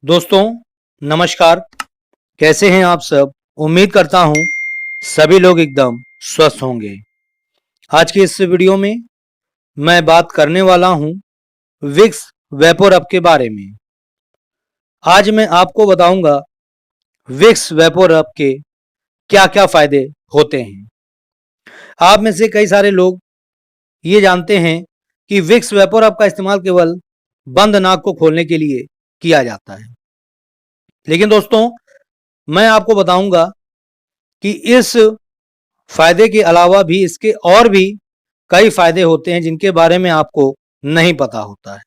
दोस्तों नमस्कार। कैसे हैं आप सब। उम्मीद करता हूं सभी लोग एकदम स्वस्थ होंगे। आज की इस वीडियो में मैं बात करने वाला हूं विक्स वेपोरब के बारे में। आज मैं आपको बताऊंगा विक्स वेपोरब के क्या क्या फायदे होते हैं। आप में से कई सारे लोग ये जानते हैं कि विक्स वेपोरब का इस्तेमाल केवल बंद नाक को खोलने के लिए किया जाता है, लेकिन दोस्तों मैं आपको बताऊंगा कि इस फायदे के अलावा भी इसके और भी कई फायदे होते हैं जिनके बारे में आपको नहीं पता होता है।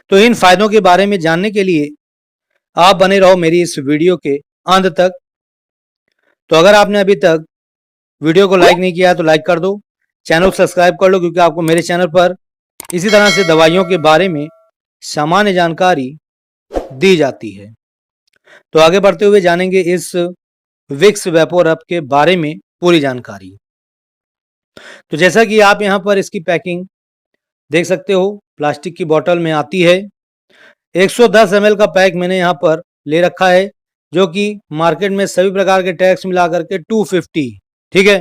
तो इन फायदों के बारे में जानने के लिए आप बने रहो मेरी इस वीडियो के अंत तक। तो अगर आपने अभी तक वीडियो को लाइक नहीं किया है तो लाइक कर दो, चैनल को सब्सक्राइब कर लो, क्योंकि आपको मेरे चैनल पर इसी तरह से दवाइयों के बारे में सामान्य जानकारी दी जाती है। तो आगे बढ़ते हुए जानेंगे इस विक्स वेपोरब के बारे में पूरी जानकारी। तो जैसा कि आप यहाँ पर इसकी पैकिंग देख सकते हो, प्लास्टिक की बोतल में आती है। 110 ml का पैक मैंने यहाँ पर ले रखा है, जो कि मार्केट में सभी प्रकार के टैक्स मिला करके 250, ठीक है,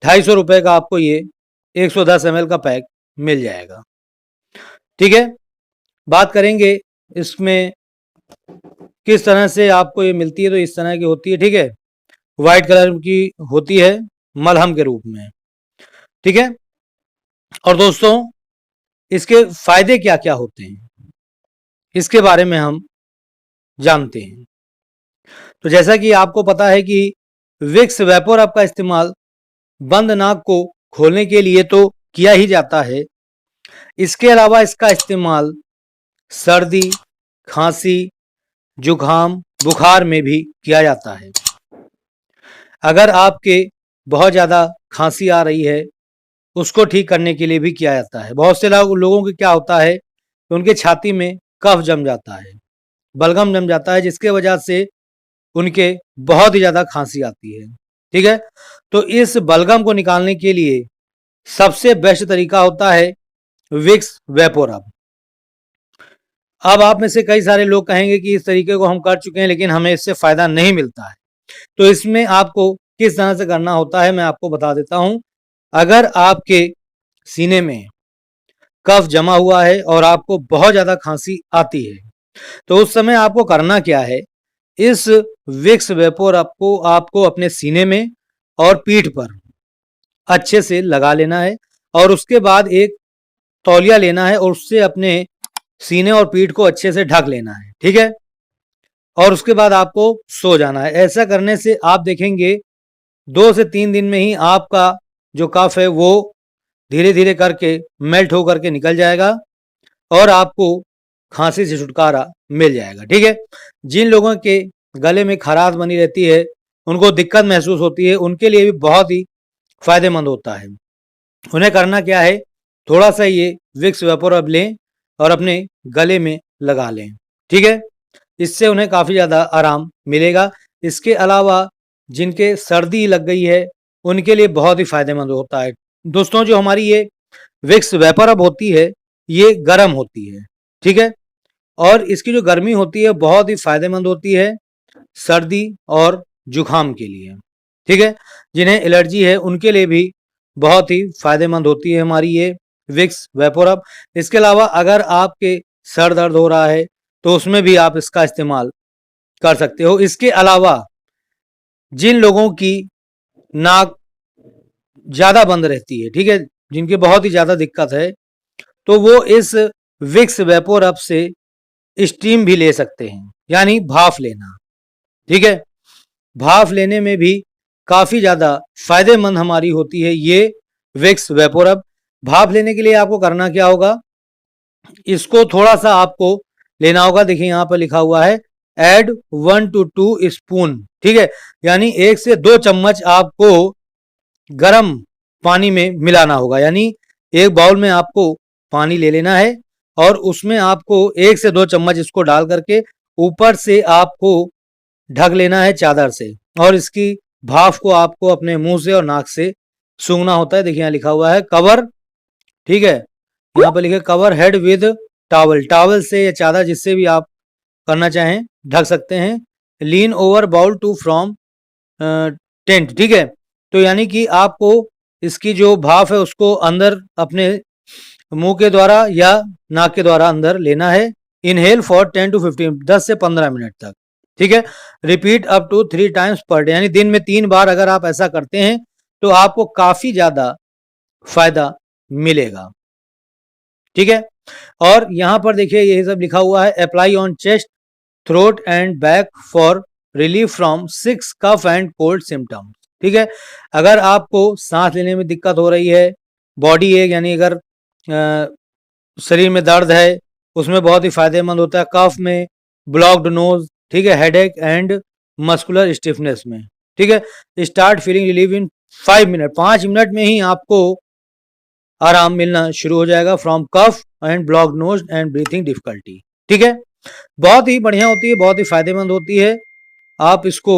250 रुपए का आपको ये 110 ml का पैक मिल जाएगा। ठीक है, बात करेंगे इसमें किस तरह से आपको ये मिलती है। तो इस तरह की होती है, ठीक है, व्हाइट कलर की होती है मलहम के रूप में, ठीक है। और दोस्तों इसके फायदे क्या क्या होते हैं इसके बारे में हम जानते हैं। तो जैसा कि आपको पता है कि विक्स वेपोरब का इस्तेमाल बंद नाक को खोलने के लिए तो किया ही जाता है, इसके अलावा इसका इस्तेमाल सर्दी, खांसी, जुकाम, बुखार में भी किया जाता है। अगर आपके बहुत ज़्यादा खांसी आ रही है उसको ठीक करने के लिए भी किया जाता है। बहुत से लोगों को क्या होता है कि उनके छाती में कफ जम जाता है, बलगम जम जाता है, जिसके वजह से उनके बहुत ही ज़्यादा खांसी आती है, ठीक है। तो इस बलगम को निकालने के लिए सबसे बेस्ट तरीका होता है विक्स वेपोरब। अब आप में से कई सारे लोग कहेंगे कि इस तरीके को हम कर चुके हैं लेकिन हमें इससे फायदा नहीं मिलता है। तो इसमें आपको किस तरह से करना होता है मैं आपको बता देता हूं। अगर आपके सीने में कफ जमा हुआ है और आपको बहुत ज्यादा खांसी आती है तो उस समय आपको करना क्या है, इस विक्स वेपोरब को आपको अपने सीने में और पीठ पर अच्छे से लगा लेना है और उसके बाद एक तौलिया लेना है और उससे अपने सीने और पीठ को अच्छे से ढक लेना है, ठीक है। और उसके बाद आपको सो जाना है। ऐसा करने से आप देखेंगे 2 से 3 दिन में ही आपका जो कफ है वो धीरे धीरे करके मेल्ट होकर के निकल जाएगा और आपको खांसी से छुटकारा मिल जाएगा, ठीक है। जिन लोगों के गले में खराश बनी रहती है, उनको दिक्कत महसूस होती है, उनके लिए भी बहुत ही फायदेमंद होता है। उन्हें करना क्या है, थोड़ा सा ये विक्स वेपोरब लें और अपने गले में लगा लें, ठीक है। इससे उन्हें काफ़ी ज़्यादा आराम मिलेगा। इसके अलावा जिनके सर्दी लग गई है उनके लिए बहुत ही फायदेमंद होता है। दोस्तों जो हमारी ये विक्स वेपोरब होती है ये गर्म होती है, ठीक है, और इसकी जो गर्मी होती है बहुत ही फायदेमंद होती है सर्दी और जुकाम के लिए, ठीक है। जिन्हें एलर्जी है उनके लिए भी बहुत ही फायदेमंद होती है हमारी ये विक्स वेपोरब। इसके अलावा अगर आपके सर दर्द हो रहा है तो उसमें भी आप इसका इस्तेमाल कर सकते हो। इसके अलावा जिन लोगों की नाक ज़्यादा बंद रहती है, ठीक है, जिनकी बहुत ही ज़्यादा दिक्कत है, तो वो इस विक्स वेपोरब से स्टीम भी ले सकते हैं, यानी भाप लेना, ठीक है। भाप लेने में भी काफ़ी ज़्यादा फायदेमंद हमारी होती है ये विक्स वेपोरब। भाप लेने के लिए आपको करना क्या होगा, इसको थोड़ा सा आपको लेना होगा। देखिए यहाँ पर लिखा हुआ है ऐड 1 to 2 स्पून, ठीक है, यानी 1 से 2 चम्मच आपको गर्म पानी में मिलाना होगा। यानी एक बाउल में आपको पानी ले लेना है और उसमें आपको 1 से 2 चम्मच इसको डाल करके ऊपर से आपको ढक लेना है चादर से और इसकी भाप को आपको अपने मुंह से और नाक से सूंघना होता है। देखिए यहाँ लिखा हुआ है कवर, ठीक है, यहाँ पर लिखे cover head with towel. Towel से या चादर जिससे भी आप करना चाहें ढक सकते हैं। Lean over bowl to from tent, ठीक है। तो यानी कि आपको इसकी जो भाप है उसको अंदर अपने मुंह के द्वारा या नाक के द्वारा अंदर लेना है। इनहेल फॉर 10 to 15, 10 से 15 मिनट तक, ठीक है। Repeat up to 3 times per day, यानी दिन में 3 बार अगर आप ऐसा करते हैं तो आपको काफी ज्यादा फायदा मिलेगा, ठीक है। और यहां पर देखिए यही सब लिखा हुआ है, apply on chest, throat and back for relief from 6 cough and cold symptoms, ठीक है। अगर आपको सांस लेने में दिक्कत हो रही है, बॉडी एक यानी अगर शरीर में दर्द है, उसमें बहुत ही फायदेमंद होता है। कफ में, ब्लॉक्ड नोज, ठीक है, हेडेक एंड मस्कुलर स्टिफनेस में, ठीक है। Start feeling relief in 5 minute, 5 minute में ही आपको आराम मिलना शुरू हो जाएगा from cough and blocked nose and breathing difficulty, ठीक है। बहुत ही बढ़िया होती है, बहुत ही फायदेमंद होती है। आप इसको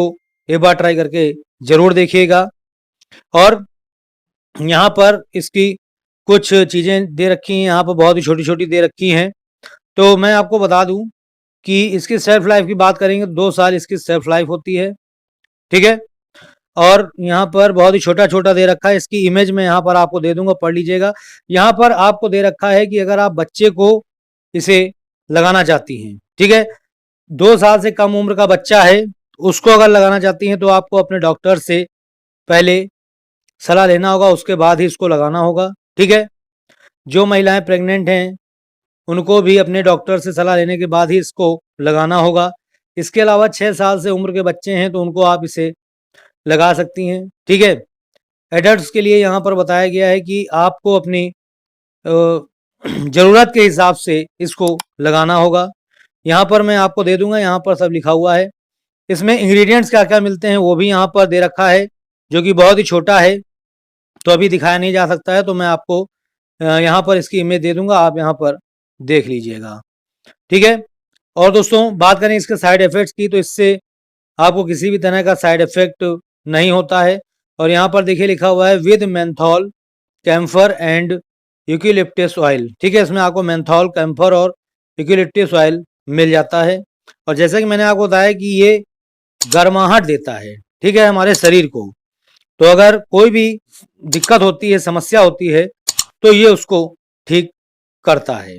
एक बार ट्राई करके जरूर देखिएगा। और यहाँ पर इसकी कुछ चीजें दे रखी हैं, यहाँ पर बहुत ही छोटी छोटी दे रखी हैं। तो मैं आपको बता दूं कि इसकी सेल्फ लाइफ की बात करेंगे तो 2 साल इसकी सेल्फ लाइफ होती है, ठीक है। और यहाँ पर बहुत ही छोटा छोटा दे रखा है, इसकी इमेज में यहाँ पर आपको दे दूंगा, पढ़ लीजिएगा। यहाँ पर आपको दे रखा है कि अगर आप बच्चे को इसे लगाना चाहती हैं, ठीक है, 2 साल से कम उम्र का बच्चा है, उसको अगर लगाना चाहती हैं तो आपको अपने डॉक्टर से पहले सलाह लेना होगा, उसके बाद ही इसको लगाना होगा, ठीक है। जो महिलाएं प्रेग्नेंट हैं उनको भी अपने डॉक्टर से सलाह लेने के बाद ही इसको लगाना होगा। इसके अलावा 6 साल से उम्र के बच्चे हैं तो उनको आप इसे लगा सकती हैं, ठीक है। एडल्ट्स के लिए यहाँ पर बताया गया है कि आपको अपनी ज़रूरत के हिसाब से इसको लगाना होगा। यहाँ पर मैं आपको दे दूंगा, यहाँ पर सब लिखा हुआ है। इसमें इंग्रेडिएंट्स क्या क्या मिलते हैं वो भी यहाँ पर दे रखा है, जो कि बहुत ही छोटा है तो अभी दिखाया नहीं जा सकता है। तो मैं आपको यहाँ पर इसकी इमेज दे दूंगा, आप यहाँ पर देख लीजिएगा, ठीक है। और दोस्तों बात करें इसके साइड इफेक्ट्स की, तो इससे आपको किसी भी तरह का साइड इफेक्ट नहीं होता है। और यहाँ पर देखिए लिखा हुआ है with menthol, camphor and eucalyptus oil, ठीक है। इसमें आपको मेंथॉल, कैम्फर और यूकेलिप्टस ऑयल मिल जाता है। और जैसा कि मैंने आपको बताया कि ये गर्माहट देता है, ठीक है, हमारे शरीर को। तो अगर कोई भी दिक्कत होती है, समस्या होती है, तो ये उसको ठीक करता है।